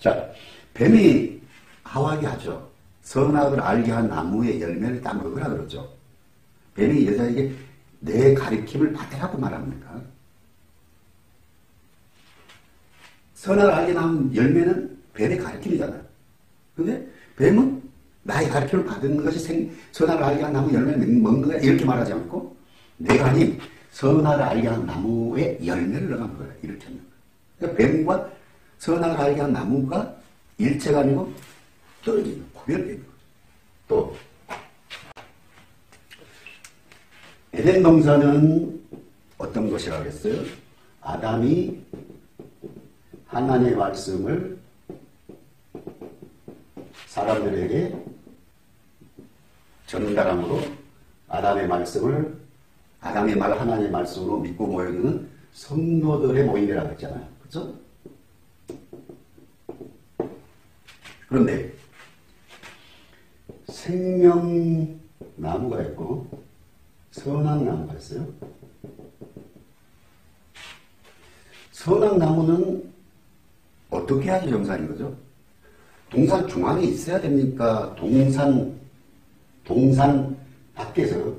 자, 뱀이 하와기 하죠. 선악을 알게 한 나무의 열매를 따 먹으라 그러죠. 뱀이 여자에게 내 가리킴을 받으라고 말합니까? 선악을 알게 나온 열매는 뱀의 가리킴이잖아요. 근데 뱀은 나의 가르침을 받은 것이 선악을 알게 한 나무 열매를 먹는 거야 이렇게 말하지 않고 내가 아닌 선악을 알게 한 나무의 열매를 너가 먹어라 이렇게 하는 거야. 그러니까 뱀과 선악을 알게 한 나무가 일체가 아니고 떨어지는 거야. 구별되는 거야. 또 에덴 동산은 어떤 것이라고 했어요? 아담이 하나님의 말씀을 사람들에게 전달함으로 아담의 말씀을 아담의 말 하나님의 말씀으로 믿고 모여드는 성도들의 모임이라고 했잖아요. 그렇죠? 그런데 생명나무가 있고 선악나무가 있어요. 선악나무는 어떻게 하지 정상인 거죠? 동산 중앙에 있어야 됩니까? 동산 밖에서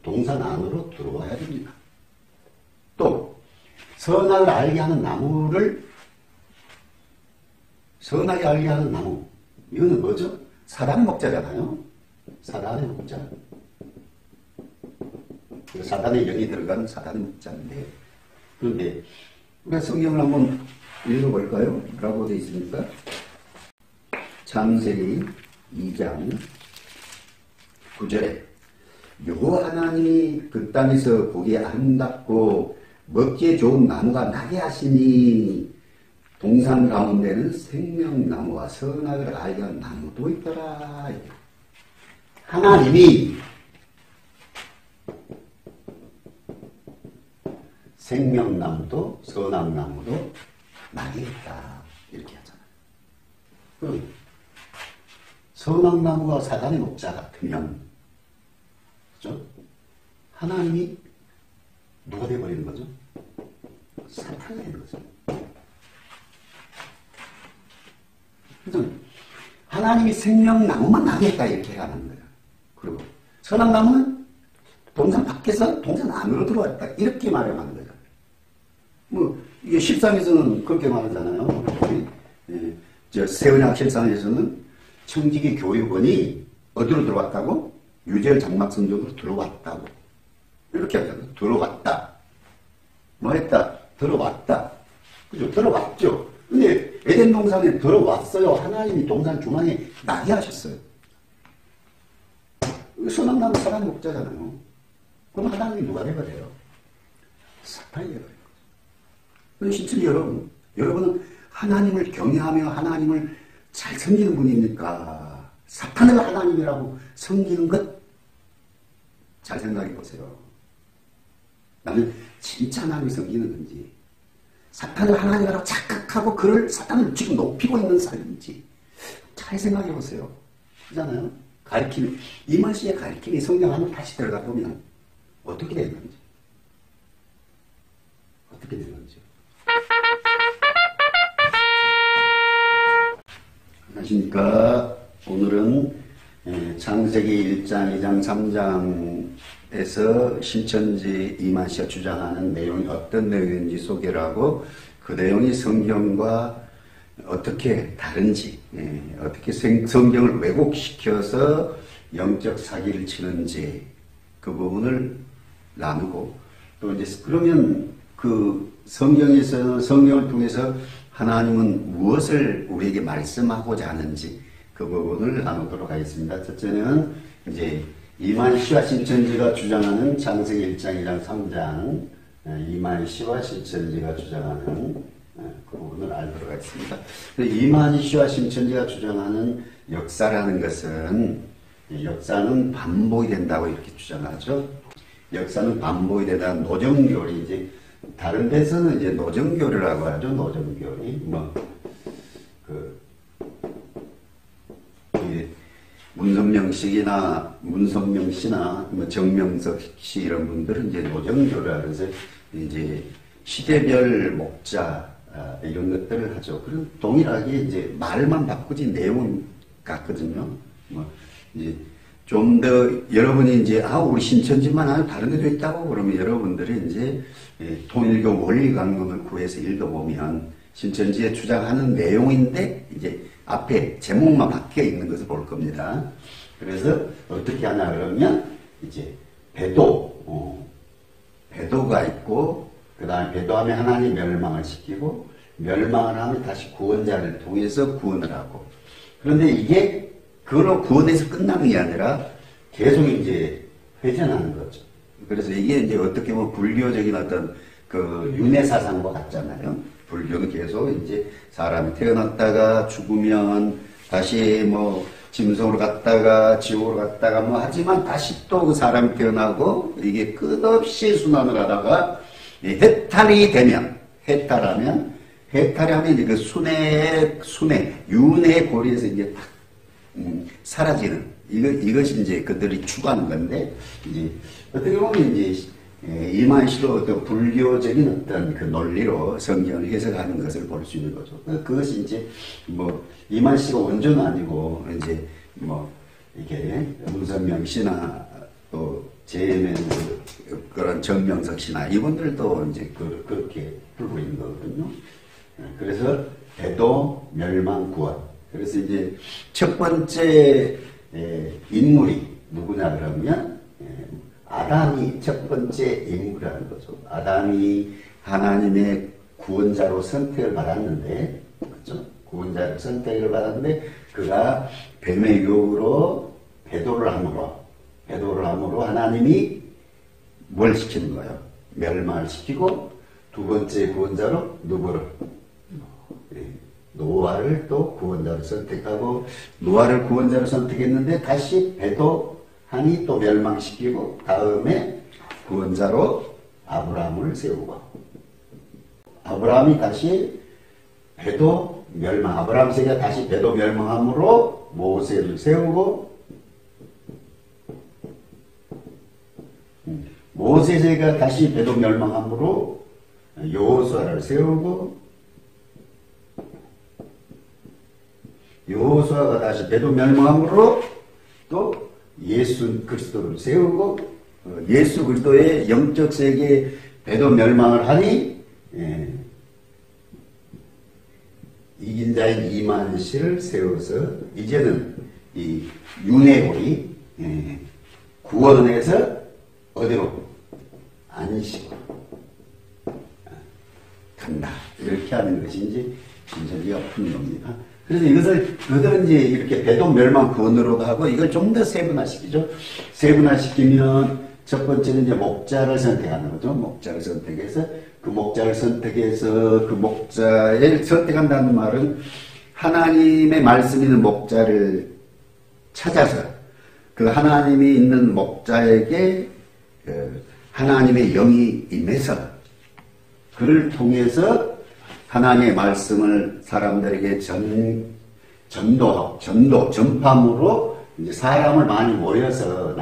동산 안으로 들어와야 됩니다. 또 선악을 알게 하는 선악을 알게 하는 나무 이거는 뭐죠? 사단의 목자잖아요. 사단의 목자. 사단의 영이 들어가는 사단의 목자인데 그런데 우리가 성경을 한번 읽어볼까요? 뭐라고 되어 있습니까? 창세기 2장 9절에 여호와 하나님이 그 땅에서 보기에 아름답고 먹기에 좋은 나무가 나게 하시니 동산 가운데는 생명나무와 선악을 알게 한 나무도 있더라. 하나님이 생명나무도 선악나무도 나게 했다. 이렇게 하잖아요. 그럼 선악나무가 사단의 목자 같으면 그죠? 하나님이 누가 되어버리는 거죠? 사탄이 되는 거죠. 그래서 하나님이 생명나무만 나게 했다 이렇게 하는 거예요. 그리고 선악나무는 동산 밖에서 동산 안으로 들어왔다 이렇게 말하는 거예요. 뭐 이게 실상에서는 그렇게 말하잖아요. 저 세언약 실상에서는 청지기 교육원이 어디로 들어왔다고? 유재열 장막성적으로 들어왔다고 이렇게 하잖아요. 들어왔다. 뭐 했다? 들어왔다. 그죠? 들어왔죠. 근데 에덴 동산에 들어왔어요. 하나님이 동산 중앙에 나게 하셨어요. 선악나무 사람 목자잖아요. 그럼 하나님이 누가 되버려요? 사탄이 되버려요. 실제 여러분은 하나님을 경외하며 하나님을 잘 섬기는 분입니까? 사탄을 하나님이라고 섬기는 것 잘 생각해 보세요. 나는 진짜 하나님을 섬기는 건지 사탄을 하나님이라고 착각하고 그를 사탄을 지금 높이고 있는 사람인지 잘 생각해 보세요. 그렇잖아요. 가르침 이만 씨의 가르침이 성경 안으로 다시 들어가 보면 어떻게 되는지 안녕하십니까. 오늘은 창세기 1장, 2장, 3장에서 신천지 이만 씨가 주장하는 내용이 어떤 내용인지 소개를 하고 그 내용이 성경과 어떻게 다른지, 어떻게 성경을 왜곡시켜서 영적 사기를 치는지 그 부분을 나누고 또 이제 그러면 그 성경을 통해서 하나님은 무엇을 우리에게 말씀하고자 하는지 그 부분을 나누도록 하겠습니다. 첫째는 이제 이만 씨와 신천지가 주장하는 창세기 1장, 2장, 3장 이만 씨와 신천지가 주장하는 그 부분을 알도록 하겠습니다. 이만 씨와 신천지가 주장하는 역사라는 것은 역사는 반복이 된다고 이렇게 주장하죠. 역사는 반복이 되다 노정교리 이제 다른 데서는 이제 노정교리라고 하죠. 노정교리 문선명 씨나 정명석 씨 이런 분들은 이제 노정교리라 그래서 이제 시대별 목자 이런 것들을 하죠. 그런 동일하게 이제 말만 바꾸지 내용은 같거든요. 뭐 이제 좀 더 여러분이 이제 우리 신천지만 아니고 다른 데도 있다고 그러면 여러분들이 이제 통일교 원리 강론을 구해서 읽어보면 신천지에 주장하는 내용인데 이제 앞에 제목만 바뀌어 있는 것을 볼 겁니다. 그래서 어떻게 하냐 그러면 이제 배도가 있고 그 다음에 배도하면 하나님 멸망을 시키고 멸망을 하면 다시 구원자를 통해서 구원을 하고 그런데 이게 그걸로 구원해서 끝나는 게 아니라 계속 이제 회전하는 거죠. 그래서 이게 이제 어떻게 보면 불교적인 어떤 그 윤회 사상과 같잖아요. 불교는 계속 이제 사람이 태어났다가 죽으면 다시 뭐 짐승으로 갔다가 지옥으로 갔다가 뭐 하지만 다시 또 그 사람이 태어나고 이게 끝없이 순환을 하다가 해탈이 되면 해탈하면 이제 그 윤회의 고리에서 이제 딱 사라지는 이것이 이제 그들이 추구하는 건데 이제 어떻게 보면 이제 이만희도 어떤 불교적인 어떤 그 논리로 성경을 해석하는 것을 볼 수 있는 거죠. 그것이 이제 뭐 이만희가 원조는 아니고 이제 뭐 이렇게 문선명 씨나 또 제엠의 그런 정명석 씨나 이분들도 이제 그렇게 풀고 있는 거거든요. 그래서 배도 멸망 구원. 그래서 이제 첫 번째 인물이 누구냐 그러면 아담이 첫 번째 인물이라는 거죠. 아담이 하나님의 구원자로 선택을 받았는데, 그렇죠? 구원자로 선택을 받았는데 그가 뱀의 유혹으로 배도를 함으로 하나님이 뭘 시키는 거예요? 멸망을 시키고 두 번째 구원자로 노아를 또 구원자로 선택하고 노아를 구원자로 선택했는데 다시 배도하니 또 멸망시키고 다음에 구원자로 아브라함을 세우고 아브라함이 다시 배도 멸망 아브라함 세계가 다시 배도 멸망함으로 모세를 세우고 모세 세계가 다시 배도 멸망함으로 여호수아를 세우고 여호수아가 다시 배도 멸망함으로 또 예수 그리스도를 세우고 예수 그리스도의 영적 세계에 배도 멸망을 하니 이긴 자인 이만희 씨를 세워서 이제는 이 윤회골이 구원에서 어디로 안식으로 간다 이렇게 하는 것이 이제 신천지가 푸는 겁니다. 그래서 이것을 그들은 이제 이렇게 배도 멸망 구원으로도 하고 이걸 좀 더 세분화시키죠. 세분화시키면 첫 번째는 이제 목자를 선택하는 거죠. 목자를 선택해서 그 목자를 선택한다는 말은 하나님의 말씀이 있는 목자를 찾아서 그 하나님이 있는 목자에게 하나님의 영이 임해서 그를 통해서 하나님의 말씀을 사람들에게 전파함으로 이제 사람을 많이 모여서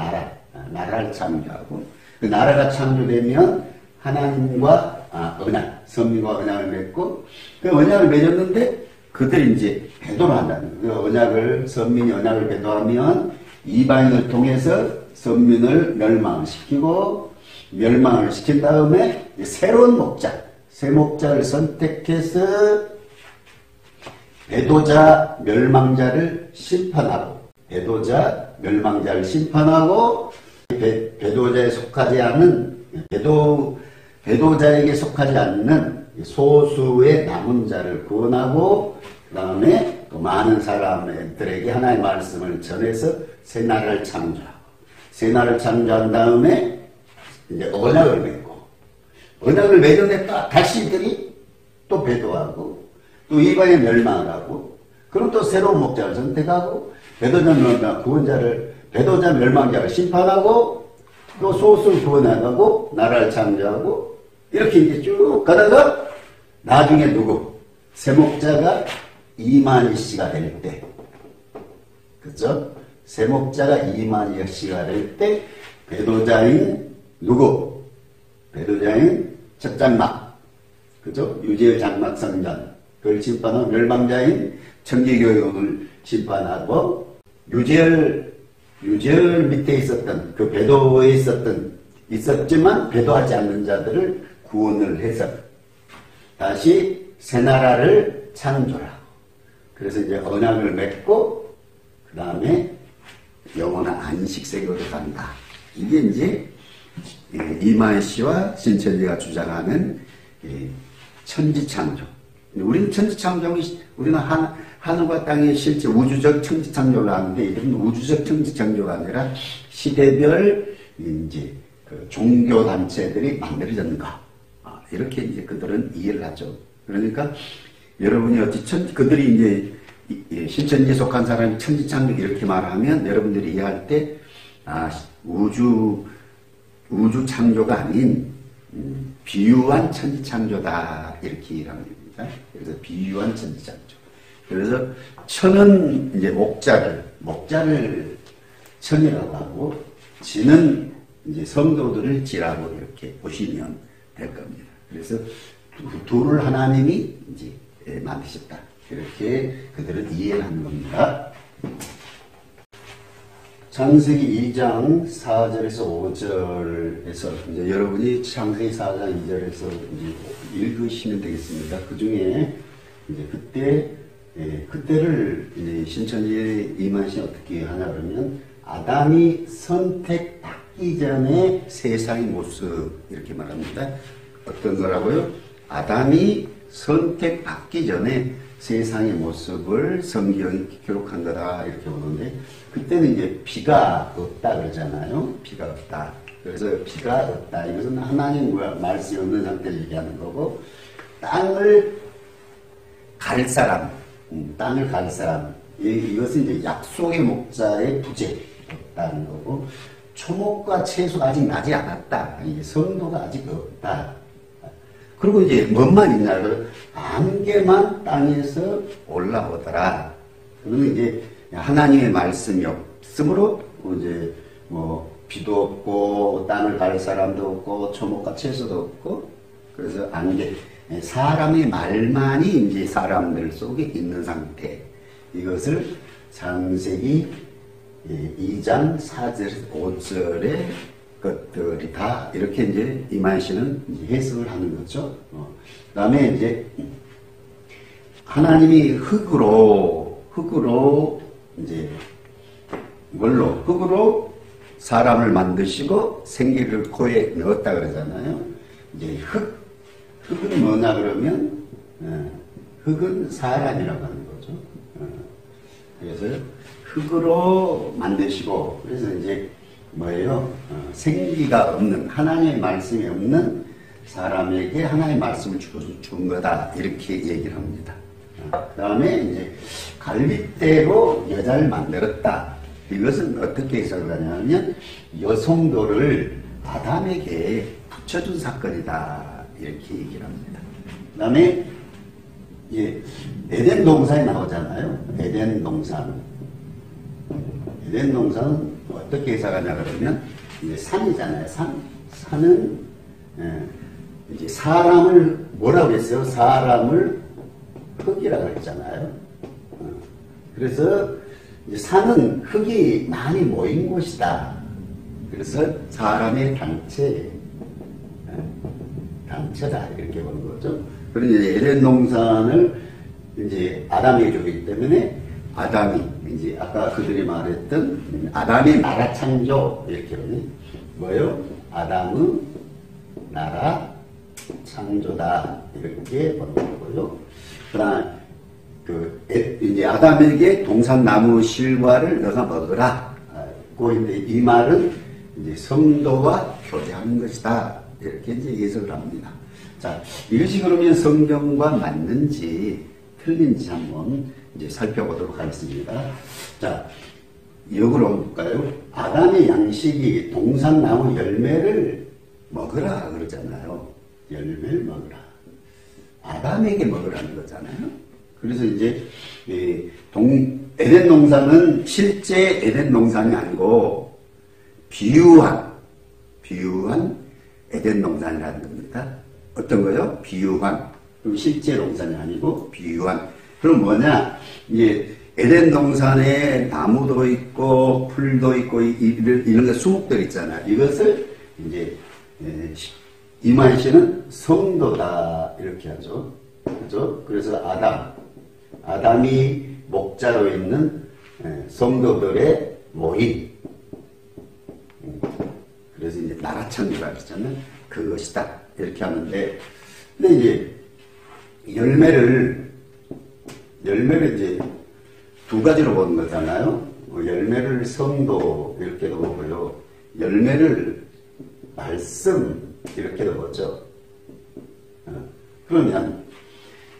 나라를 창조하고 그 나라가 창조되면 하나님과 언약, 선민과 언약을 맺고 그 언약을 맺었는데 그들이 이제 배도를 한다는 거예요. 그 언약을 선민이 언약을 배도하면 이방인을 통해서 선민을 멸망시키고 멸망을 시킨 다음에 새로운 목자, 새 목자를 선택해서 배도자 멸망자를 심판하고 배도자에 속하지 않는 배도자에게 속하지 않는 소수의 남은 자를 구원하고 그 다음에 또 많은 사람들에게 하나님의 말씀을 전해서 새 나라를 창조한 다음에 이제 언약을 맺고 언약을 맺었는데 다시 이들이 또 배도하고 또 이방에 멸망을 하고 그럼 또 새로운 목자를 선택하고 배도자 멸망자를 심판하고 또 소수를 구원하고 나라를 창조하고 이렇게 이제 쭉 가다가 나중에 새 목자가 이만희 씨가 될 때 그렇죠? 새 목자가 이만희 씨가 될 때 배도자인 첫장막 그죠? 유재열 장막성전. 그걸 심판하고 멸망자인 청계교육을 심판하고 유재열 밑에 있었던 그 배도에 있었지만 배도하지 않는 자들을 구원을 해서 다시 새 나라를 창조하고 그래서 이제 언약을 맺고 그 다음에 영원한 안식세계로 간다. 이게 이제 이마희 씨와 신천지가 주장하는 천지창조. 우리는 천지창조는 우리는 하늘과 땅의 실제 우주적 천지창조를 하는데 이런 우주적 천지창조가 아니라 시대별 이제 그 종교 단체들이 만들어졌는 거. 이렇게 이제 그들은 이해를 하죠. 그러니까 여러분이 그들이 이제 신천지에 속한 사람이 천지창조 이렇게 말하면 여러분들이 이해할 때 우주 창조가 아닌 비유한 천지창조다 이렇게 이해합니다. 그래서 비유한 천지창조. 그래서 천은 이제 목자를 천이라고 하고 지는 이제 성도들을 지라고 이렇게 보시면 될 겁니다. 그래서 둘을 하나님이 이제 만드셨다. 이렇게 그들은 이해를 하는 겁니다. 창세기 2장 4절에서 5절에서 이제 여러분이 창세기 4장 2절에서 이제 읽으시면 되겠습니다. 그 중에 이제 그때를 이제 신천지의 이만시 어떻게 하냐 그러면 아담이 선택받기 전에 세상의 모습 이렇게 말합니다. 어떤 거라고요? 아담이 선택받기 전에 세상의 모습을 성경이 기록한 거다 이렇게 보는데 그때는 이제 비가 없다 그러잖아요. 비가 없다. 그래서 비가 없다. 이것은 하나님과 말씀이 없는 상태를 얘기하는 거고 땅을 갈 사람 이것은 이제 약속의 목자의 부재 없다는 거고 초목과 채소가 아직 나지 않았다. 성도가 아직 없다. 그리고 이제 뭔만 있냐 그 안개만 땅에서 올라오더라. 그러면 이제 하나님의 말씀이 없으므로 이제 뭐 비도 없고 땅을 갈 사람도 없고 초목과 채소도 없고 그래서 안개 사람의 말만이 이제 사람들 속에 있는 상태. 이것을 창세기 2장 4절 5절의 것들이다. 이렇게 이제 이만희 씨는 이제 해석을 하는 거죠. 그 다음에 이제 하나님이 흙으로 이제 흙으로 사람을 만드시고 생기를 코에 넣었다 그러잖아요. 이제 흙은 뭐냐 그러면 흙은 사람이라고 하는 거죠. 그래서 흑으로 만드시고 그래서 이제 뭐예요? 생기가 없는 하나님의 말씀이 없는 사람에게 하나님의 말씀을 준 거다 이렇게 얘기를 합니다. 그 다음에 이제 갈빗대로 여자를 만들었다. 이것은 어떻게 해석을 하냐면 여성도를 아담에게 붙여준 사건이다 이렇게 얘기를 합니다. 그 다음에 에덴 동산이 나오잖아요. 에덴 동산은 어떻게 해석하냐 그러면 이제 산이잖아요. 산은 이제 사람을 뭐라고 했어요? 사람을 흙이라고 했잖아요. 그래서 이제 산은 흙이 많이 모인 곳이다. 그래서 사람의 단체다 이렇게 보는 거죠. 그런데 이제 에덴 동산을 이제 아담에게 주기 때문에 아담이 이제 아까 그들이 말했던 아담의 나라 창조 이렇게 보니 뭐예요? 아담의 나라 창조다 이렇게 보는 거고요. 그다음 이제 아담에게 동산나무 실과를 너가 먹으라. 이 말은 이제 성도와 교제하는 것이다. 이렇게 이제 해석을 합니다. 자, 이것이 그러면 성경과 맞는지 틀린지 한번 이제 살펴보도록 하겠습니다. 자, 역으로 볼까요? 아담의 양식이 동산나무 열매를 먹으라 그러잖아요. 열매를 먹으라. 아담에게 먹으라는 거잖아요. 그래서 이제 에덴 동산은 실제 에덴 동산이 아니고 비유한 에덴 동산이라는 겁니다. 어떤 거요? 비유한 그럼 실제 동산이 아니고 비유한. 그럼 뭐냐? 이제 에덴 동산에 나무도 있고 풀도 있고 이런 거 수목들 있잖아. 이것을 이제 이만희씨는 성도다 이렇게 하죠. 그죠? 그래서 아담이 목자로 있는 성도들의 모임. 그래서 이제 나라 창조가 있잖아요. 그것이다 이렇게 하는데, 근데 이제 열매를 이제 두 가지로 보는 거잖아요. 열매를 성도 이렇게도 보고요. 열매를 말씀 이렇게도 보죠. 그러면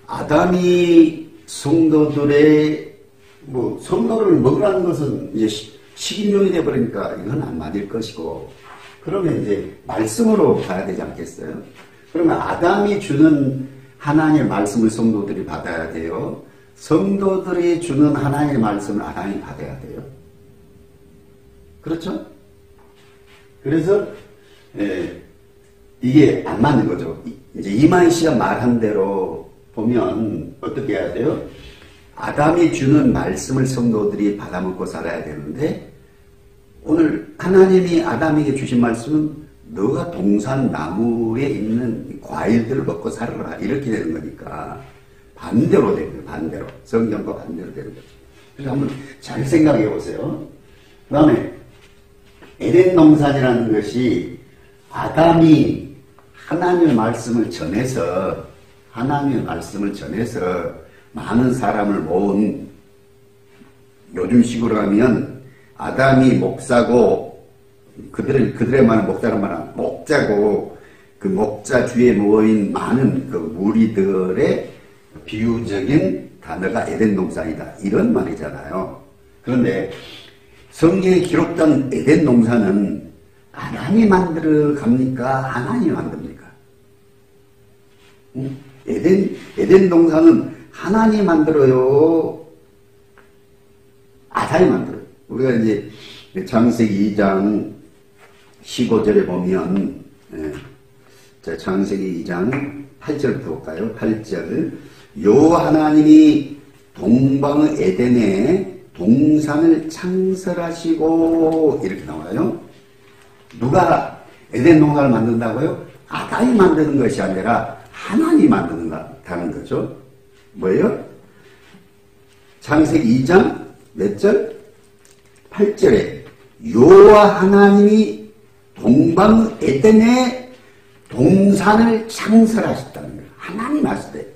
아담이 성도들의 성도를 먹으라는 것은 이제 식인종이 되어버리니까 이건 안 맞을 것이고, 그러면 이제 말씀으로 가야 되지 않겠어요? 그러면 아담이 주는 하나님의 말씀을 성도들이 받아야 돼요. 성도들이 주는 하나님의 말씀을 아담이 받아야 돼요. 그렇죠? 그래서 이게 안 맞는 거죠. 이제 이만희 씨가 말한 대로 보면 어떻게 해야 돼요? 아담이 주는 말씀을 성도들이 받아먹고 살아야 되는데, 오늘 하나님이 아담에게 주신 말씀은 너가 동산 나무에 있는 과일들을 먹고 살아라 이렇게 되는 거니까 반대로 되는 거예요. 반대로. 성경과 반대로 되는 거죠. 그래서 한번 잘 생각해 보세요. 그 다음에 에덴 동산이라는 것이 아담이 하나님의 말씀을 전해서 많은 사람을 모은, 요즘식으로 하면 아담이 목사고 그들의 말은 목자란 말은 목자고, 그 목자 주위에 모인 많은 그 무리들의 비유적인 단어가 에덴 동산이다 이런 말이잖아요. 그런데 성경에 기록된 에덴 동산은 아담이 만들어 갑니까? 하나님이 만듭니까? 에덴 동산은 하나님이 만들어요? 아담이 만들어요? 우리가 이제 창세기 2장 15절에 보면, 자, 창세기 2장 8절부터 볼까요? 8절. 여호와 하나님이 동방 에덴에 동산을 창설하시고, 이렇게 나와요. 누가 에덴 동산을 만든다고요? 아담이 만드는 것이 아니라 하나님이 만든다는 거죠. 뭐예요? 창세기 2장 몇 절? 8절에 여호와 하나님이 동방 에덴에 동산을 창설하셨다는 거예요. 하나님 하실 때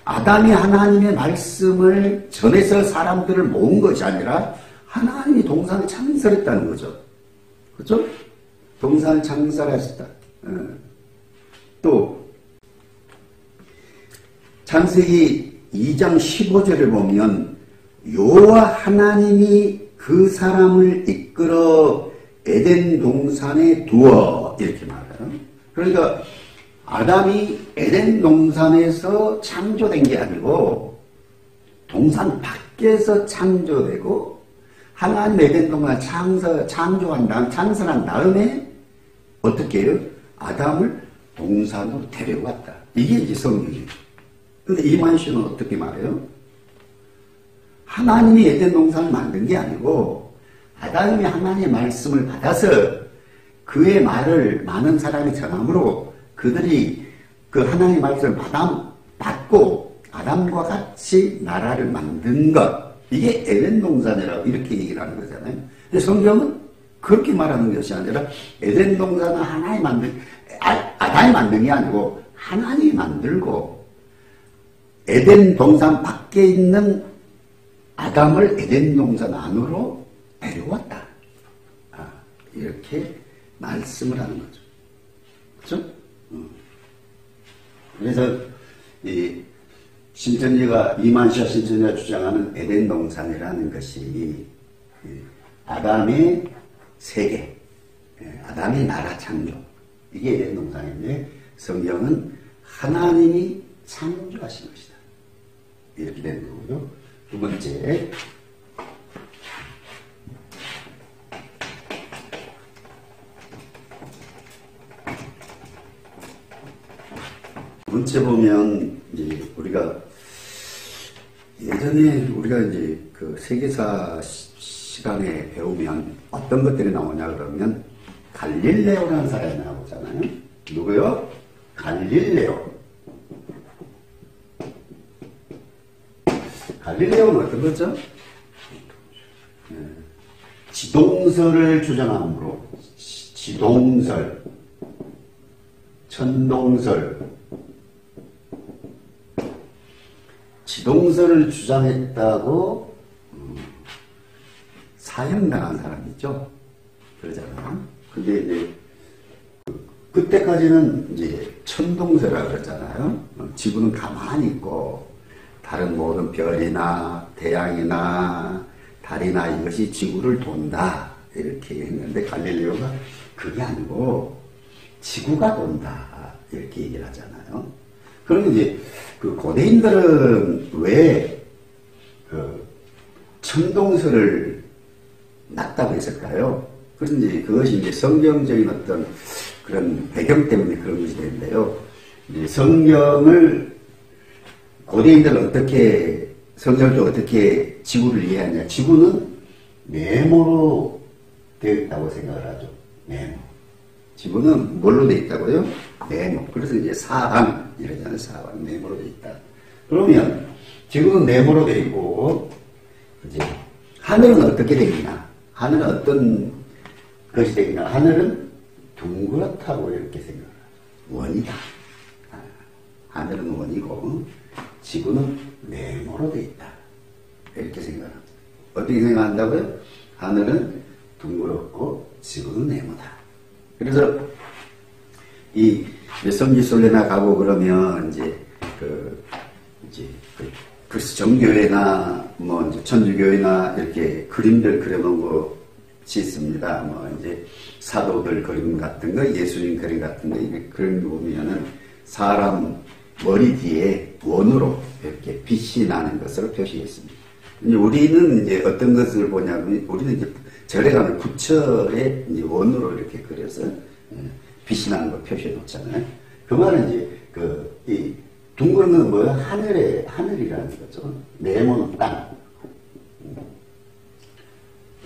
아담이 하나님의 말씀을 전해서 사람들을 모은 것이 아니라 하나님이 동산을 창설했다는 거죠. 그렇죠? 동산을 창설하셨다. 또 창세기 2장 15절을 보면 여호와 하나님이 그 사람을 이끌어 에덴 동산에 두어 이렇게 말해요. 그러니까 아담이 에덴 동산에서 창조된 게 아니고 동산 밖에서 창조되고 하나님 에덴 동산 창설한 다음에 어떻게 해요? 아담을 동산으로 데려왔다. 이게 이제 성경이에요. 근데 이만희 씨는 어떻게 말해요? 하나님이 에덴 동산을 만든 게 아니고 아담이 하나님의 말씀을 받아서 그의 말을 많은 사람이 전함으로 그들이 그 하나님의 말씀을 받고 아담과 같이 나라를 만든 것, 이게 에덴 동산이라고 이렇게 얘기를 하는 거잖아요. 근데 성경은 그렇게 말하는 것이 아니라 에덴 동산은 아담이 만든 게 아니고 하나님이 만들고 에덴 동산 밖에 있는 아담을 에덴 동산 안으로 데려왔다. 이렇게 말씀을 하는 거죠. 그렇죠? 그래서 이 신천지가 이만시아 신천지가 주장하는 에덴 동산이라는 것이 아담의 세계, 아담의 나라 창조, 이게 에덴 동산인데 성경은 하나님이 창조하신 것이다. 이렇게 되는 거고요. 두 번째, 번째 보면 이제 우리가 예전에 우리가 이제 그 세계사 시간에 배우면 어떤 것들이 나오냐 그러면 갈릴레오라는 사람이 나오잖아요. 누구요? 갈릴레오. 갈릴레오는 어떤 거죠? 지동설을 주장함으로 지동설, 천동설, 지동설을 주장했다고 사형당한 사람이죠. 그러잖아요. 근데 이제 그때까지는 이제 천동설이라고 그러잖아요. 지구는 가만히 있고 다른 모든 별이나 태양이나 달이나 이것이 지구를 돈다 이렇게 했는데 갈릴레오가 그게 아니고 지구가 돈다 이렇게 얘기를 하잖아요. 그러면 이제 그 고대인들은 왜 그 천동설을 놨다고 했을까요? 그래서 이제 그것이 이제 성경적인 어떤 그런 배경 때문에 그런 것이 되는데요. 이제 성경을 고대인들은 어떻게 성경도 어떻게 지구를 이해하냐? 지구는 네모로 되어 있다고 생각을 하죠. 네모. 지구는 뭘로 되어 있다고요? 네모. 그래서 이제 사방 이러잖아요. 사방 네모로 되어 있다. 그러면 지구는 네모로 되어 있고 이제 하늘은 어떻게 되느냐? 하늘은 어떤 것이 되느냐? 하늘은 둥그렇다고 이렇게 생각을 하죠. 원이다. 하늘은 원이고 지구는 네모로 되어 있다. 이렇게 생각합니다. 어떻게 생각한다고요? 하늘은 둥그렇고 지구는 네모다. 그래서 이 성지순례나 가고 그러면 이제 그래서 정교회나 뭐 이제 천주교회나 이렇게 그림들 그려놓은 것이 있습니다. 뭐 이제 사도들 그림 같은 거, 예수님 그림 같은 거 이렇게 그림 보면은 사람 머리 뒤에 원으로 이렇게 빛이 나는 것으로 표시했습니다. 이제 우리는 이제 어떤 것을 보냐면 우리는 이제 절에 가면 부처에 이제 원으로 이렇게 그려서 빛이 나는 걸 표시해 놓잖아요. 그 말은 이제 이 둥그런 건 뭐야? 하늘이라는 거죠. 네모는 땅.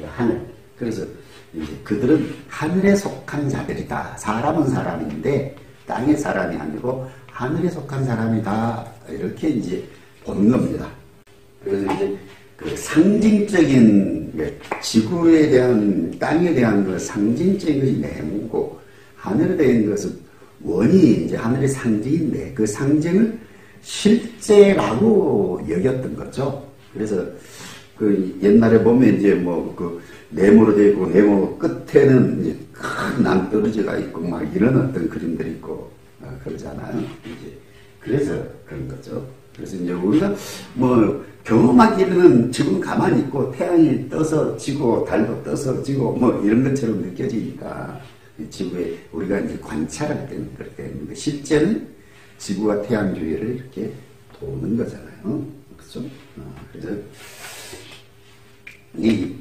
하늘. 그래서 이제 그들은 하늘에 속한 자들이다. 사람은 사람인데 땅의 사람이 아니고 하늘에 속한 사람이다. 이렇게 이제 보는 겁니다. 그래서 이제 그 상징적인 지구에 대한 땅에 대한 그 상징적인 것이 네모고 하늘에 대한 것은 원이 이제 하늘의 상징인데 그 상징을 실제라고 여겼던 거죠. 그래서 그 옛날에 보면 이제 뭐 그 네모로 되어 있고 네모 끝에는 이제 큰 낭떠러지가 있고 막 이런 어떤 그림들이 있고 그러잖아요. 이제 그래서 그런 거죠. 그래서 이제 우리가 뭐 경험하기로는 지금 가만히 있고 태양이 떠서 지고 달도 떠서 지고 뭐 이런 것처럼 느껴지니까 지구에 우리가 이제 관찰할 때는 그렇게 했는데 실제는 지구와 태양 주위를 이렇게 도는 거잖아요. 그렇죠? 그래서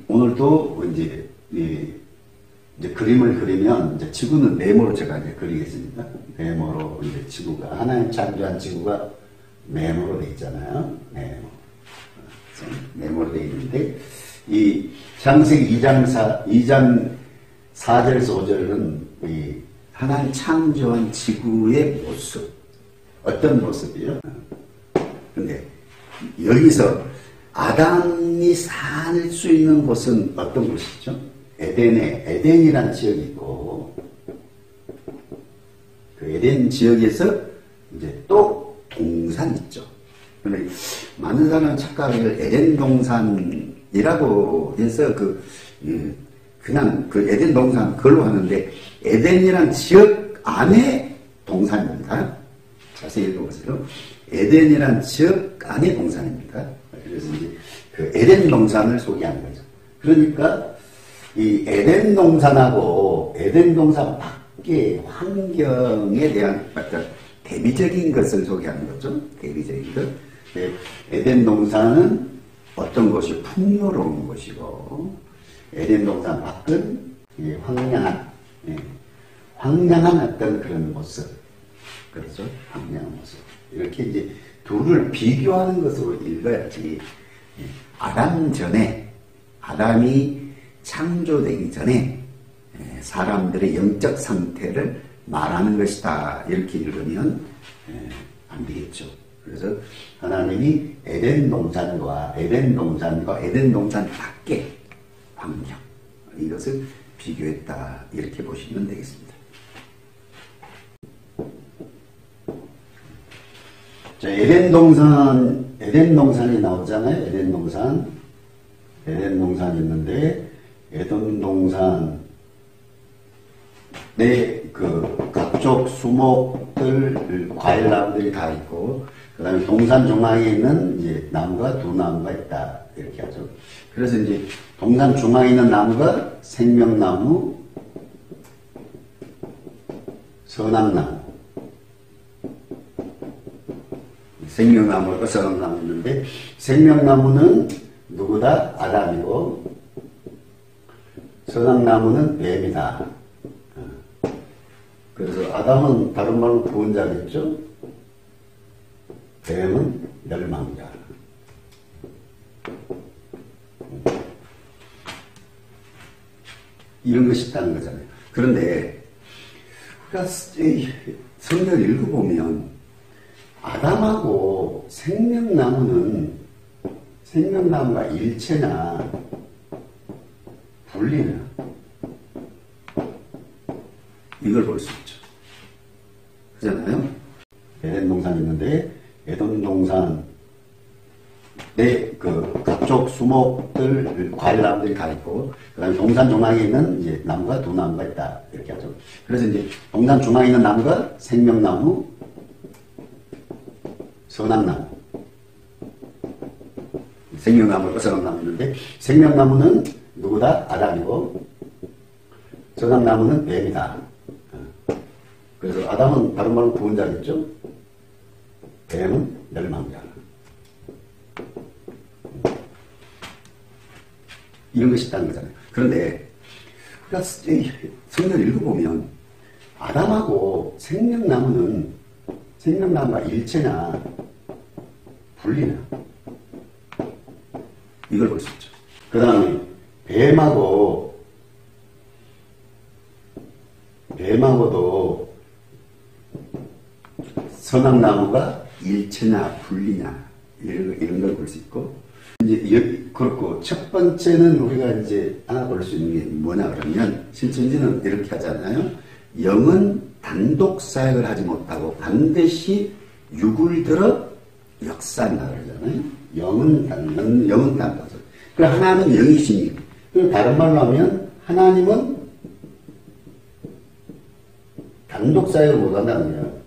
오늘도 이제 그림을 그리면 이제 지구는 네모로 제가 이제 그리겠습니다. 네모로 이제 지구가 하나님 창조한 지구가 네모로 돼 있잖아요. 네모로 돼 있는데 이 창세기 2장 4절에서 5절은 이 하나님 창조한 지구의 모습 어떤 모습이요? 근데 여기서 아담이 살 수 있는 곳은 어떤 곳이죠? 에덴이라는 지역이 있고 그 에덴 지역에서 이제 또 동산 있죠. 그런데 많은 사람은 착각을 에덴 동산이라고 해서 그냥 그 에덴 동산 그걸로 하는데 에덴이란 지역 안에 동산입니다. 자세히 읽어보세요. 에덴이란 지역 안에 동산입니다. 그래서 이제 그 에덴 동산을 소개하는 거죠. 그러니까 이 에덴 동산하고 에덴 동산 밖의 환경에 대한 어떤 대비적인 것을 소개하는 거죠. 대비적인 것. 에덴 동산은 어떤 것이 풍요로운 것이고 에덴 동산 밖은 황량한 어떤 그런 모습. 그렇죠? 황량한 모습. 이렇게 이제 둘을 비교하는 것으로 읽어야지. 아담 전에, 아담이 창조되기 전에 사람들의 영적 상태를 말하는 것이다. 이렇게 읽으면 안 되겠죠. 그래서 하나님이 에덴 동산과 에덴 동산 밖의 환경, 이것을 비교했다. 이렇게 보시면 되겠습니다. 자, 에덴 동산이 나오잖아요. 에덴 동산이 있는데, 에덴 동산, 그 각종 수목들, 과일나무들이 다 있고, 그 다음에 동산 중앙에 있는 이제 나무가 두 나무가 있다. 이렇게 하죠. 그래서 이제 동산 중앙에 있는 나무가 생명나무, 선악나무. 생명나무가 선악나무 있는데, 생명나무는 누구다? 아담이고, 선악나무는 뱀이다. 그래서 아담은 다른 말로 구원자겠죠? 뱀은 멸망자. 이런 것이 있다는 거잖아요. 그런데 우리가 성경을 읽어보면 아담하고 생명나무가 일체나 분리나 이걸 볼 수 있죠. 그렇잖아요? 에덴 동산이 있는데 에덴 동산 그 각종 수목들, 과일나무들이 다 있고, 그 다음에 동산 중앙에 있는 이제 나무가 두 나무가 있다. 이렇게 하죠. 그래서 이제 동산 중앙에 있는 나무가 생명나무, 선악나무. 생명나무가 선악나무 있는데, 생명나무는 누구다? 아담이고, 선악나무는 뱀이다. 그래서 아담은 다른 말로 구원자겠죠? 뱀은 멸망자. 이런 것이 있다는 거잖아요. 그런데 우리가 성경을 읽어보면 아담하고 생명나무가 일체나 분리나 이걸 볼 수 있죠. 그 다음에 뱀하고도 선악나무가 일체나 분리나 이런 걸 볼 수 있고, 이제 그렇고 첫 번째는 우리가 이제 알아볼 수 있는 게 뭐냐 그러면 실천지는 이렇게 하잖아요. 영은 단독 사역을 하지 못하고 반드시 육을 들어 역사한다 그러잖아요. 영은 단독. 그 하나는 영이시니. 다른 말로 하면 하나님은 단독 사역을 못한다는 거예요.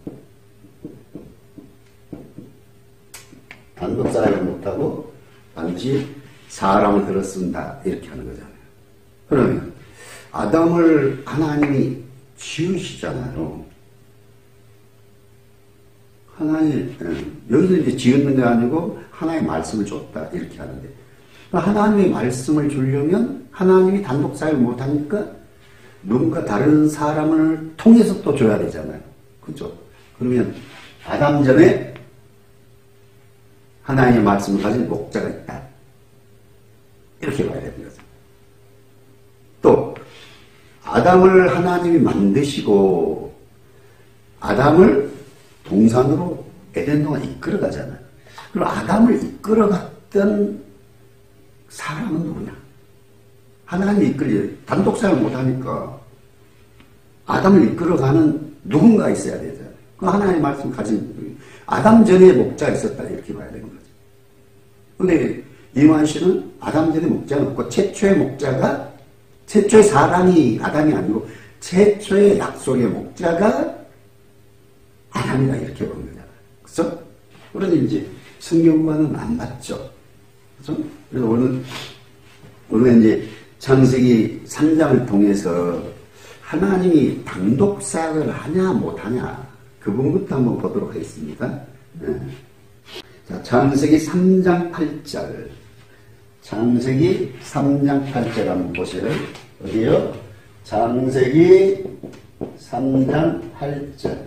단독 사역을 못하고 반드시 사람을 들어 쓴다. 이렇게 하는 거잖아요. 그러면 아담을 하나님이 지으시잖아요. 여기서 이제 지었는 게 아니고 하나의 말씀을 줬다. 이렇게 하는데, 하나님의 말씀을 주려면 하나님이 단독 사역을 못하니까 누군가 다른 사람을 통해서 또 줘야 되잖아요. 그죠? 그러면 아담 전에 하나님의 말씀을 가진 목자가 있다. 이렇게 봐야 되는 거죠. 또 아담을 하나님이 만드시고 아담을 동산으로 에덴 동안 이끌어가잖아요. 그럼 아담을 이끌어갔던 사람은 누구냐? 하나님이 단독 사역을 못하니까 아담을 이끌어가는 누군가 있어야 되잖아요. 그 하나님의 말씀을 가진 아담 전에 목자가 있었다. 이렇게 봐야 되는 거죠. 근데 이완 씨는 아담 전에 목자가 없고 최초의 사람이 아담이 아니고 최초의 약속의 목자가 아담이다. 이렇게 보는 거잖아요. 그죠? 그러니 이제 성경과는 안 맞죠. 그죠? 그래서 오늘 이제 창세기 3장을 통해서 하나님이 단독 사역을 하냐 못하냐 그 부분부터 한번 보도록 하겠습니다. 자, 창세기 3장 8절. 창세기 3장 8절 한번 보세요. 어디요? 창세기 3장 8절.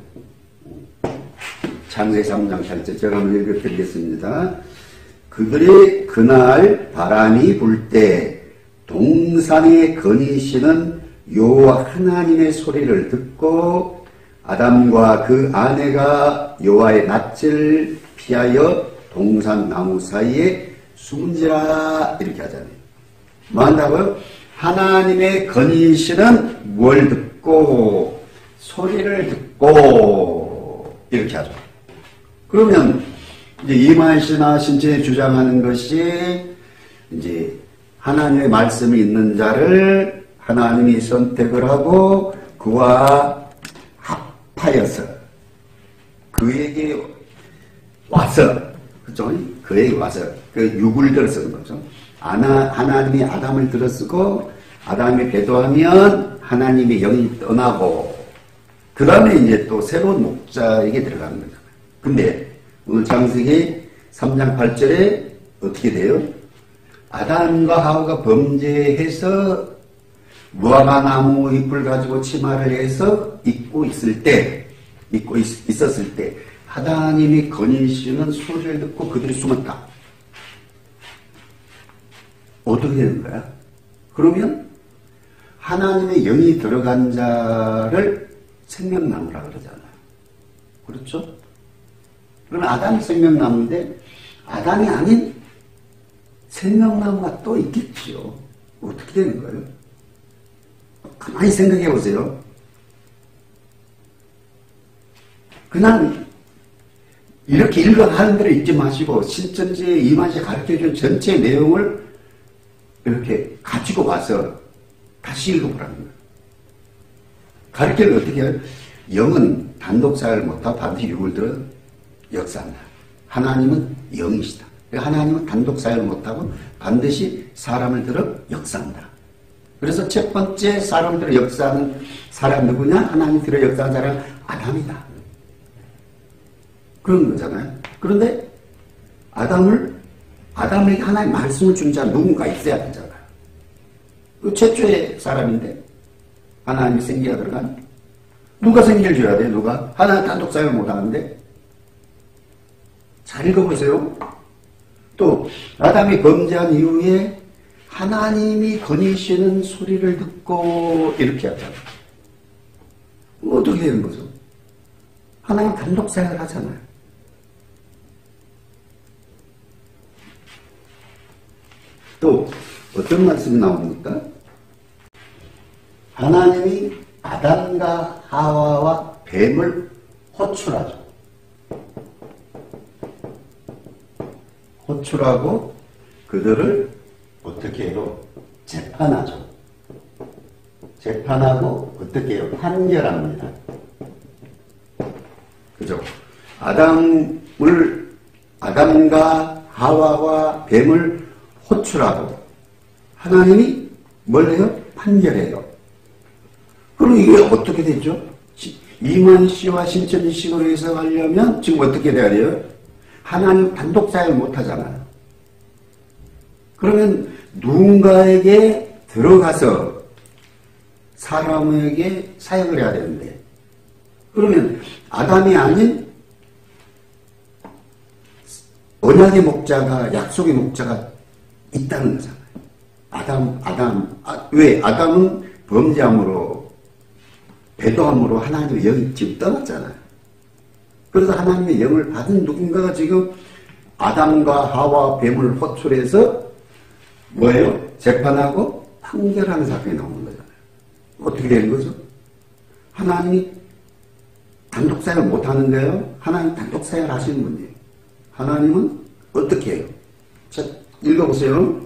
창세기 3장 8절 제가 한번 읽어드리겠습니다. 그들이 그날 바람이 불 때 동산에 거니시는 여호와 하나님의 소리를 듣고 아담과 그 아내가 여호와의 낯을 피하여 동산 나무 사이에 숨은지라 이렇게 하잖아요. 뭐 한다고요? 하나님의 거니시는 뭘 듣고 소리를 듣고 이렇게 하죠. 그러면 이제 이만희나 신천이 주장하는 것이 이제 하나님의 말씀이 있는 자를 하나님이 선택을 하고 그와 합하여서 그에게 와서 그죠? 그에게 와서 그 육을 들어 쓰는 거죠. 하나님이 아담을 들어 쓰고 아담이 배도하면 하나님의 영이 떠나고 그 다음에 이제 또 새로운 목자에게 들어가는 거죠. 근데 오늘 창세기 3장 8절에 어떻게 돼요? 아담과 하와가 범죄해서 무화과 나무 잎을 가지고 치마를 해서 입고 있었을 때 하나님이 거니시는 소리를 듣고 그들이 숨었다. 어떻게 되는 거야? 그러면 하나님의 영이 들어간 자를 생명나무라 그러잖아요. 그렇죠? 그러면 아담이 생명나무인데 아담이 아닌 생명나무가 또 있겠지요. 어떻게 되는 거예요? 가만히 생각해 보세요. 그냥 이렇게 읽어가는 대로 읽지 마시고 신천지에 이만희 가르쳐준 전체 내용을 이렇게 가지고 와서 다시 읽어보라는 거예요. 가르쳐를 어떻게 해요? 영은 단독사를 못하고 반드시 육을 들어 역사한다. 하나님은 영이시다. 하나님은 단독사를 못하고 반드시 사람을 들어 역사한다. 그래서 첫 번째 사람을 들어 역사하는 사람 누구냐? 하나님 들어 역사하는 사람은 아담이다. 그런 거잖아요. 그런데 아담에게 하나님 말씀을 준 자 누군가 있어야 되잖아요. 그 최초의 사람인데 하나님이 생기가 들어간 누가 생기를 줘야 돼? 누가? 하나님 단독 사역을 못하는데 잘 읽어보세요. 또 아담이 범죄한 이후에 하나님이 거니시는 소리를 듣고 이렇게 하잖아요. 어떻게 되는 거죠? 하나님 단독 사역을 하잖아요. 또 어떤 말씀이 나옵니까? 하나님이 아담과 하와와 뱀을 호출하죠. 호출하고 그들을 어떻게 해요? 재판하죠. 재판하고 어떻게 해요? 판결합니다. 그죠? 아담과 하와와 뱀을 호출하고 하나님이 뭘 해요? 판결해요. 그럼 이게 어떻게 되죠? 이만 씨와 신천지 식으로 해석하려면 지금 어떻게 돼야 돼요? 하나님 단독 사역을 못 하잖아요. 그러면 누군가에게 들어가서 사람에게 사역을 해야 되는데 그러면 아담이 아닌 언약의 목자가 약속의 목자가 있다는 거잖아요. 왜? 아담은 범죄함으로 배도함으로 하나님의 영이 지금 떠났잖아요. 그래서 하나님의 영을 받은 누군가가 지금 아담과 하와 뱀을 호출해서 뭐예요? 재판하고 판결하는 사건이 나오는 거잖아요. 어떻게 되는 거죠? 하나님이 단독 사역을 못하는 거예요? 하나님 단독 사역을 하시는 분이에요. 하나님은 어떻게 해요? 자, 읽어보세요.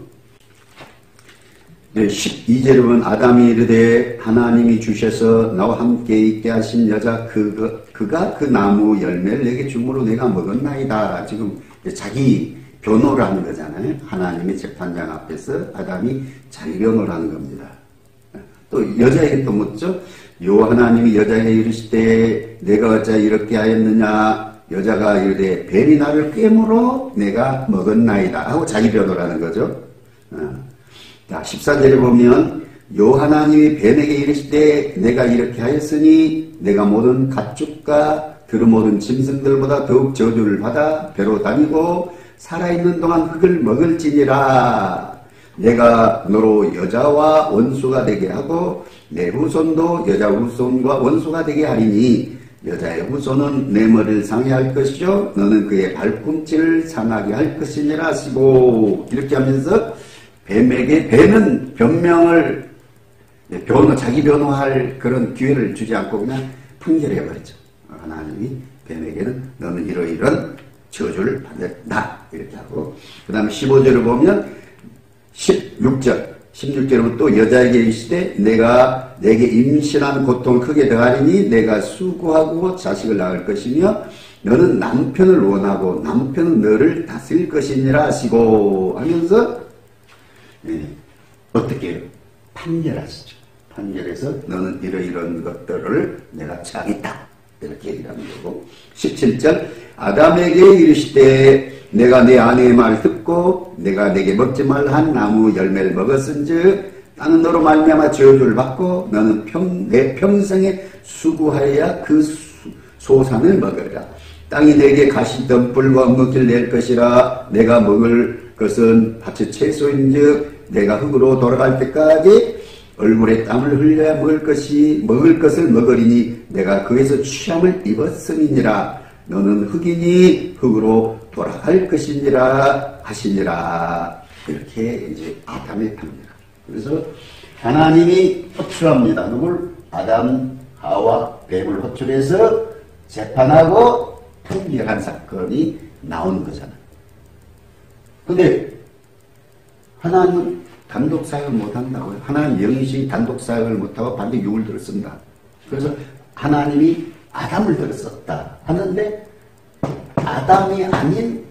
네, 12절에 보면 아담이 이르되 하나님이 주셔서 나와 함께 있게 하신 여자 그가 그 나무 열매를 내게 주므로 내가 먹었나이다. 지금 자기 변호를 하는 거잖아요. 하나님의 재판장 앞에서 아담이 자기 변호를 하는 겁니다. 또 여자에게 또 묻죠. 요 하나님이 여자에게 이르시되 내가 어찌 이렇게 하였느냐. 여자가 이르되 뱀이 나를 꿰므로 내가 먹었나이다 하고 자기 변호를 하는 거죠. 자, 14절에 보면 요 하나님이 뱀에게 이르시되 내가 이렇게 하였으니 내가 모든 가축과 들어모든 짐승들보다 더욱 저주를 받아 배로 다니고 살아있는 동안 흙을 먹을지니라. 내가 너로 여자와 원수가 되게 하고 내 후손도 여자 후손과 원수가 되게 하리니 여자의 후손은 내 머리를 상해할 것이요 너는 그의 발꿈치를 상하게 할 것이니라 하시고, 이렇게 하면서 뱀은 변명을 자기 변호할 그런 기회를 주지 않고 그냥 판결해버리죠. 하나님이 뱀에게는 너는 이러이런 저주를 받는다 이렇게 하고, 그 다음에 15절을 보면 16절은 또 여자에게 이르시되 내가 내게 임신한 고통을 크게 더하리니 내가 수고하고 자식을 낳을 것이며 너는 남편을 원하고 남편은 너를 다스릴 것이니라 하시고 하면서 어떻게 판결하시죠. 판결해서 너는 이러이런 것들을 내가 취하겠다 이렇게 얘기하는 거고, 17절 아담에게 이르시되 내가 내 아내의 말을 듣고 내가 내게 먹지 말라 한 나무 열매를 먹었은즉 땅은 너로 말미암아 저주를 받고 너는 내 평생에 수고하여야 그 소산을 먹으리라. 땅이 내게 가시덤불과 먹기를 낼 것이라. 내가 먹을 것은 밭의 채소인즉 내가 흙으로 돌아갈 때까지 얼굴에 땀을 흘려야 먹을 것을 먹으리니 내가 그에서 취함을 입었음이니라. 너는 흙이니 흙으로 돌아갈 것이니라 하시니라. 이렇게 이제 아담의 판결. 그래서 하나님이 호출합니다. 누굴? 아담, 하와, 뱀을 호출해서 재판하고 판결한 사건이 나오는 거잖아요. 근데 하나님은 단독 사역을 못한다고요. 하나님 영이시 단독 사역을 못하고 반드시 육을 들었습니다. 그래서 하나님이 아담을 들었었다 하는데 아담이 아닌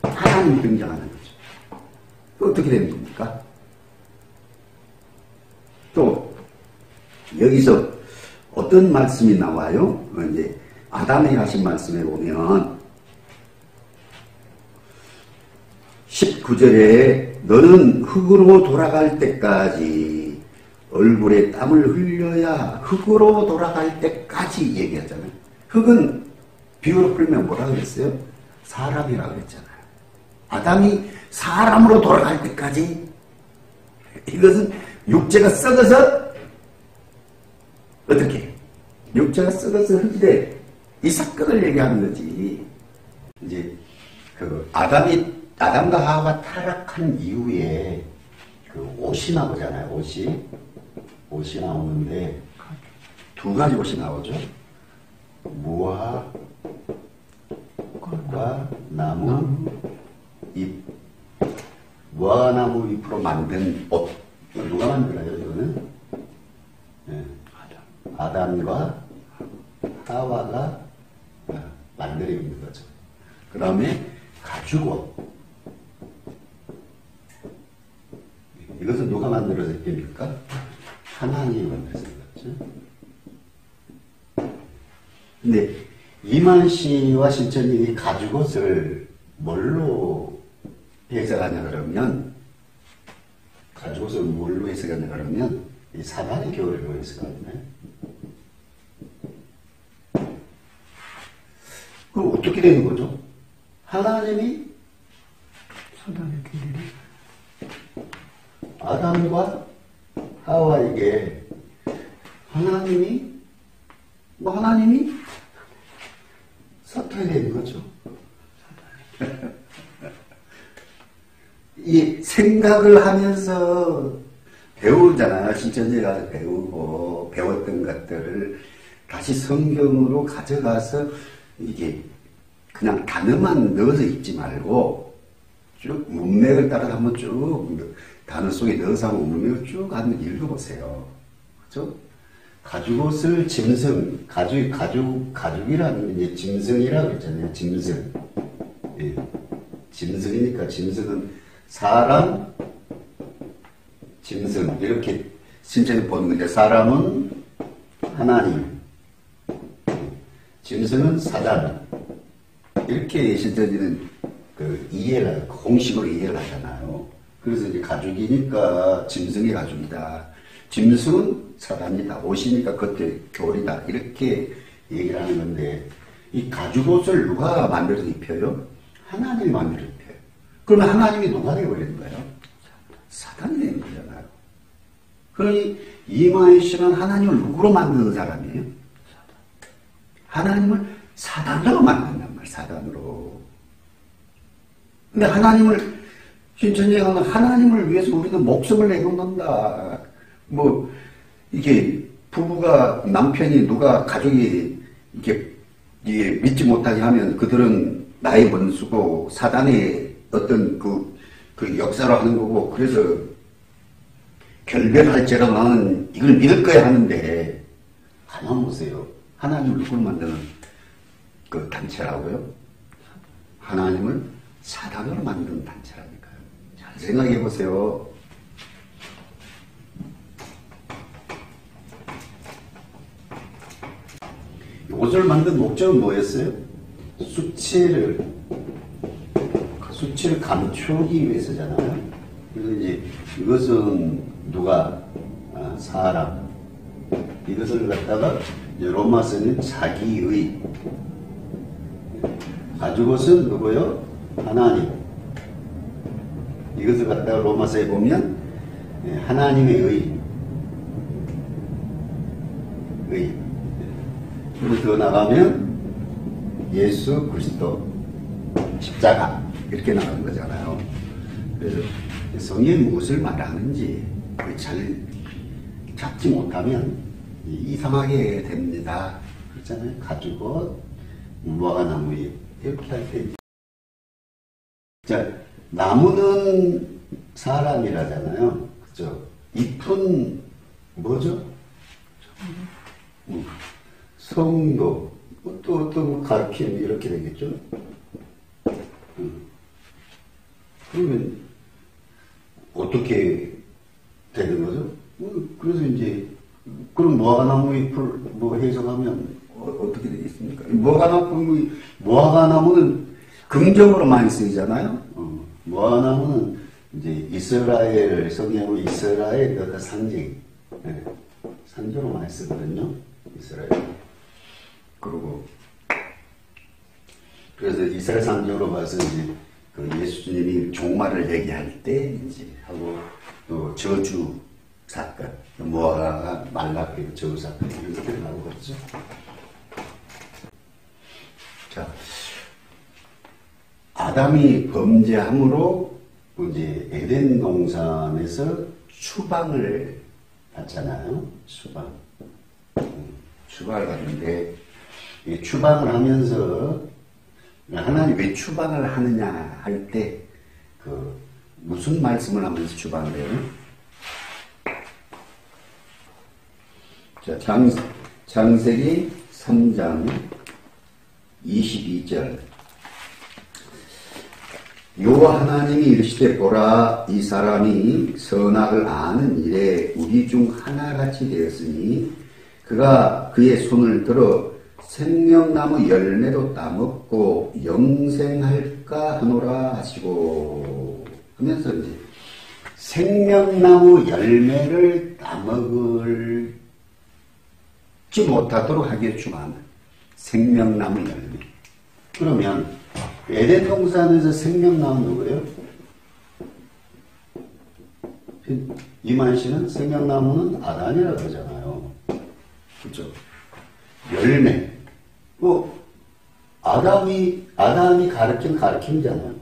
하나님이 등장하는 거죠. 어떻게 되는 겁니까? 또 여기서 어떤 말씀이 나와요? 이제 아담이 하신 말씀에 보면 19절에 너는 흙으로 돌아갈 때까지 얼굴에 땀을 흘려야 흙으로 돌아갈 때까지 얘기하잖아요. 흙은 비유로 풀면 뭐라 그랬어요? 사람이라고 그랬잖아요. 아담이 사람으로 돌아갈 때까지, 이것은 육체가 썩어서 어떻게? 육체가 썩어서 흙이 돼. 이 사건을 얘기하는 거지. 이제 아담과 하와가 타락한 이후에 그 옷이 나오잖아요. 옷이 나오는데 두 가지 옷이 나오죠. 무화과 나무 잎. 무화과나무 잎으로 만든 옷. 누가 만들어요, 이거는? 네. 아담과 하와가 만들어 있는 거죠. 그 다음에 가죽옷. 이것은 누가 만들어졌습니까? 하나님이 만들어졌죠. 근데 이만시와 신천님이 가죽옷을 뭘로 해석하냐 그러면, 가죽옷을 뭘로 해석하냐 그러면 이 사단의 교리로 해석하네. 그럼 어떻게 되는 거죠? 하나님이 사단의 교리를 아담과 하와에게 하나님이 사탄이 되는 거죠. 이 생각을 하면서 배우잖아요. 신천지에 가서 배우고 배웠던 것들을 다시 성경으로 가져가서 이게 그냥 단어만 넣어서 읽지 말고 쭉 문맥을 따라 한번 쭉 단어 속에 넣어서 한번 문맥을 쭉 한번 읽어보세요. 그렇죠? 가죽옷을 짐승, 가죽이라는 이제 짐승이라고 했잖아요. 짐승. 예. 짐승이니까 짐승은 사람, 짐승 이렇게 신천지 보는 건데, 사람은 하나님, 짐승은 사단, 이렇게 신천지는 공식으로 이해를 하잖아요. 그래서 이제 가죽이니까 짐승이 가죽이다. 짐승은 사단이다. 옷이니까 겉에 겨울이다. 이렇게 얘기를 하는 건데, 이 가죽옷을 누가 만들어서 입혀요? 하나님이 만들어서 입혀요. 그러면 하나님이 누가 되어버리는 거예요? 사단이 되는 거잖아요. 그러니 이마희 씨는 하나님을 누구로 만드는 사람이에요? 하나님을 사단으로 만든단 말이에요. 사단으로. 근데 하나님을 신천지가 하나님을 위해서 우리는 목숨을 내놓는다. 뭐 이게 부부가 남편이 누가 가족이 이게 믿지 못하게 하면 그들은 나의 원수고 사단의 어떤 그 역사로 하는 거고 그래서 결별할지라 나는 이걸 믿을 거야 하는데 가만 보세요. 하나님을 누구로 만드는 그 단체라고요? 하나님을 사단으로 만드는 단체라니까요. 잘 생각해 보세요. 옷을 만든 목적은 뭐였어요? 수치를 감추기 위해서잖아요. 그래서 이제 이것은 누가 사람 이것을 갖다가 로마서는 자기의 가죽옷은 누구요? 하나님. 이것을 갖다가 로마서에 보면 하나님의 의. 그리고 더 나가면 예수 그리스도 십자가 이렇게 나가는 거잖아요. 그래서 성경이 무엇을 말하는지 잘 찾지 못하면 이상하게 됩니다. 그렇잖아요. 가죽옷, 무화과나무 잎 이렇게 할 때. 자, 나무는 사람이라잖아요. 그죠? 잎은 뭐죠? 성도, 또 어떤 가르침 이렇게 되겠죠? 그러면 어떻게 되는 거죠? 그래서 이제 그럼 무화과나무 잎을 뭐 해석하면 어떻게 되겠습니까? 무화과나무는 긍정으로 많이 쓰이잖아요. 무화과나무는 이제 이스라엘 성경으로 이스라엘 어떤 상징, 상징으로 많이 쓰거든요. 이스라엘. 그리고 그래서 이스라엘 상징으로 봐서 이제 그 예수님이 종말을 얘기할 때 이제 하고 또 저주 사건, 무화과가 말라버리고 저주 사건 이런 것들이 나오겠죠. 자, 아담이 범죄함으로 이제 에덴 동산에서 추방을 받잖아요. 추방을 받는데 이 추방을 하면서 하나님 왜 추방을 하느냐 할 때 그 무슨 말씀을 하면서 추방을 해요? 자, 창세기 3장 22절 여호와 하나님이 이르시되 보라 이 사람이 선악을 아는 일에 우리 중 하나같이 되었으니 그가 그의 손을 들어 생명나무 열매로 따먹고 영생할까 하노라 하시고 하면서 이제 생명나무 열매를 따먹을지 못하도록 하기에 충하는 생명나무 열매. 그러면 에덴 동산에서 생명나무 누구예요? 이만 씨는 생명나무는 아담이라고 하잖아요. 그렇죠? 열매. 아담이 가르친 가르침이잖아요.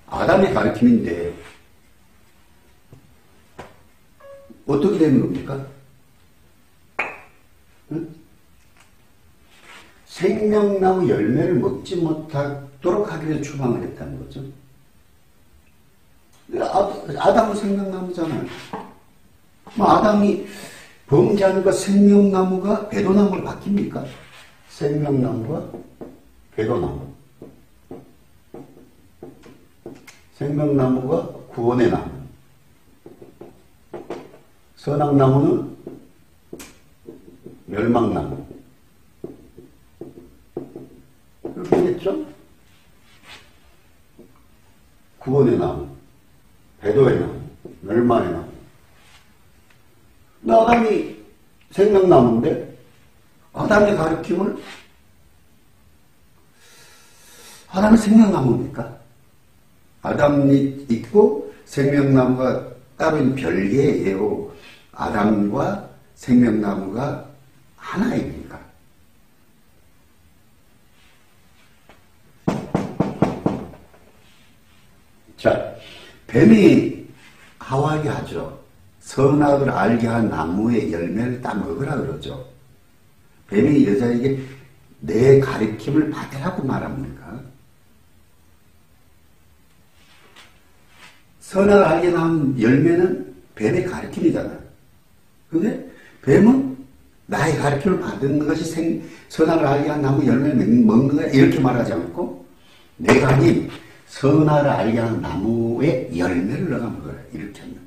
아담의 가르침인데 어떻게 되는 겁니까? 응? 생명나무 열매를 먹지 못하도록 하기 위해 추방을 했다는 거죠. 아담은 생명나무잖아요. 아담이 범죄하니까 생명나무가 배도나무로 바뀝니까? 생명나무가 배도나무. 생명나무가 구원의 나무. 선악나무는 멸망나무. 그렇게 됐죠? 구원의 나무, 배도의 나무, 멸망의 나무. 아담이 생명나무인데 아담의 가르침을 아담은 생명나무입니까? 아담이 있고 생명나무가 따로 별개예요. 아담과 생명나무가 하나입니까? 자, 뱀이 하와에게 하죠. 선악을 알게 한 나무의 열매를 따 먹으라 그러죠. 뱀이 여자에게 내 가르침을 받으라고 말합니까? 선악을 알게 난 열매는 뱀의 가르침이잖아요. 근데 뱀은 나의 가르침을 받은 것이 선악을 알게 한 나무 열매를 먹는 거야 이렇게 말하지 않고 내가 아닌 선악을 알게 하는 나무의 열매를 너가 먹어라 이렇게 합니다.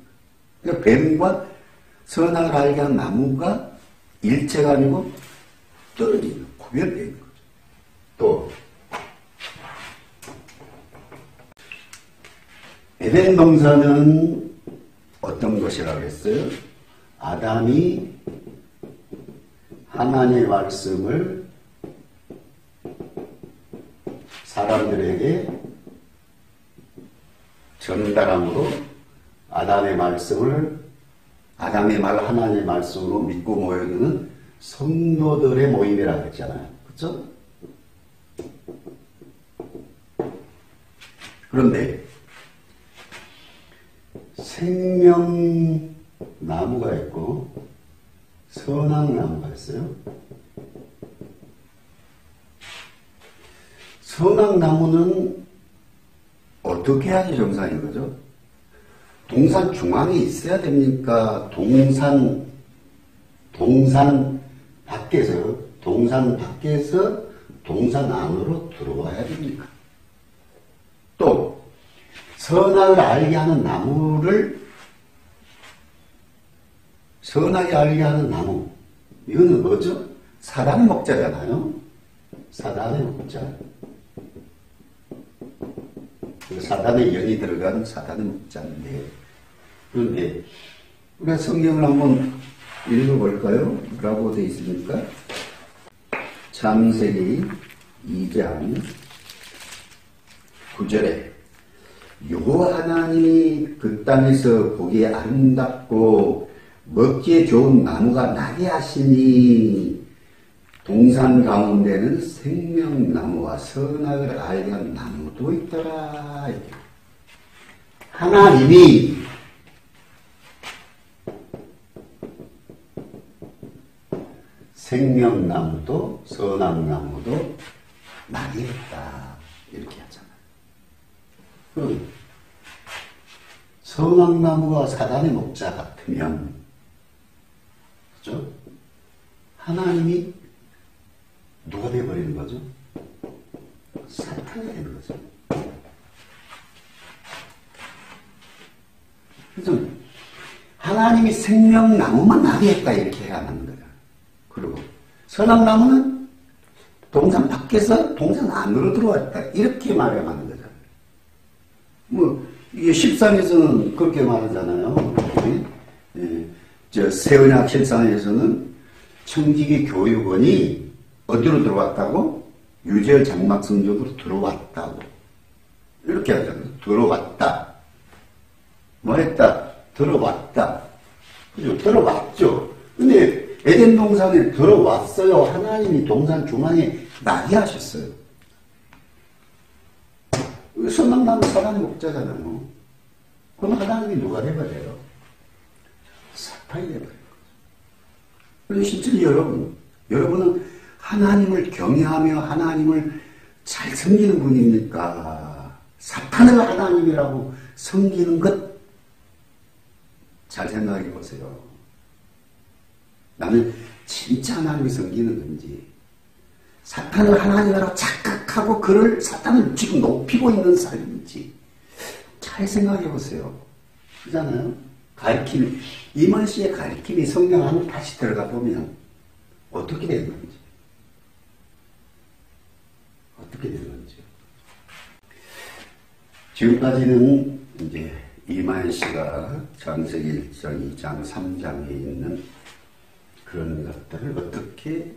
그러니까 뱀과 선악을 알게 하는 나무가 일체가 아니고 떨어지는 구별되어 있는 거죠. 또 에덴 동산은 어떤 것이라고 했어요? 아담이 하나님의 말씀을 사람들에게 전달함으로 아담의 말씀을 아담의 말 하나님의 말씀으로 믿고 모여드는 성도들의 모임이라고 했잖아요. 그렇죠? 그런데 생명나무가 있고 선악나무가 있어요. 선악나무는 어떻게 해야지 정상인 거죠? 동산 중앙에 있어야 됩니까? 동산 밖에서 동산 안으로 들어와야 됩니까? 또 선악을 알게 하는 선악을 알게 하는 나무 이거는 뭐죠? 사단의 목자잖아요. 사단의 목자. 사단의 영이 들어간 사단의 목자인데 그런데 우리가 성경을 한번 읽어볼까요? 뭐라고 되어 있습니까? 창세기 2장 9절에 여호와 하나님이 그 땅에서 보기에 아름답고 먹기에 좋은 나무가 나게 하시니 동산 가운데는 생명나무와 선악을 알게 한 나무도 있더라. 하나님이 생명나무도 선악나무도 나게 했다. 이렇게 하잖아요. 그럼 선악나무가 사단의 목자 같으면 그죠? 하나님이 누가 되어버리는 거죠? 사탄이 되는 거죠. 그래서 하나님이 생명나무만 나게 했다 이렇게 해야 하는 거예요. 그리고 선악나무는 동산 밖에서 동산 안으로 들어왔다 이렇게 말해야 하는 거잖아요. 뭐 이게 13에서는 그렇게 말하잖아요. 저 세언약 실상에서는 청지기 교육원이 어디로 들어왔다고? 유재열 장막 성전으로 들어왔다고. 이렇게 하잖아요. 들어왔다. 뭐 했다? 들어왔다. 그죠? 들어왔죠. 근데 에덴 동산에 들어왔어요. 하나님이 동산 중앙에 나게 하셨어요. 선악나무 사단의 목자잖아요. 그럼 하나님이 누가 돼버려요? 사탄이 돼버려요. 그래서 실제로 여러분은 하나님을 경외하며 하나님을 잘 섬기는 분입니까? 사탄을 하나님이라고 섬기는 것 잘 생각해 보세요. 나는 진짜 하나님을 섬기는 건지 사탄을 하나님이라고 착각하고 그를 사탄을 지금 높이고 있는 삶인지 잘 생각해 보세요. 그렇잖아요. 가르침 이만 씨의 가르침이 성경 안에 다시 들어가 보면 어떻게 되는 건지 지금까지는 이제 이만 씨가 창세기 1장, 2장, 3장에 있는 그런 것들을 어떻게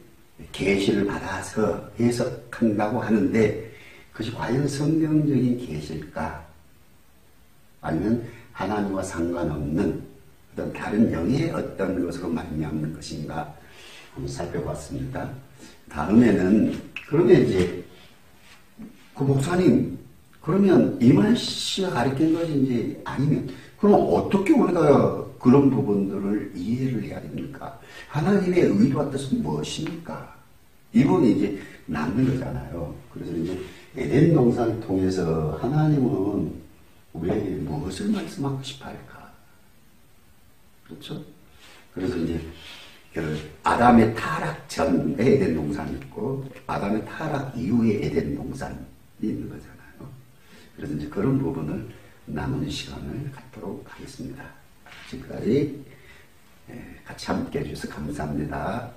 계시를 받아서 해석한다고 하는데 그것이 과연 성경적인 계시일까? 아니면 하나님과 상관없는 어떤 다른 영의 어떤 것으로 말미암는 것인가 한번 살펴봤습니다. 다음에는 그러면 이제 그 목사님 그러면 이만 씨가 가르친 것이 이제 아니면 그럼 어떻게 우리가 그런 부분들을 이해를 해야 됩니까? 하나님의 의도와 뜻은 무엇입니까? 이 부분이 이제 남는 거잖아요. 그래서 이제 에덴 동산을 통해서 하나님은 우리에게 무엇을 말씀하고 싶어 할까? 그렇죠? 그래서 이제 그 아담의 타락 전에 에덴 동산이 있고 아담의 타락 이후에 에덴 동산이 있는 거잖아요. 그래서 이제 그런 부분을 남은 시간을 갖도록 하겠습니다. 지금까지 같이 함께 해주셔서 감사합니다.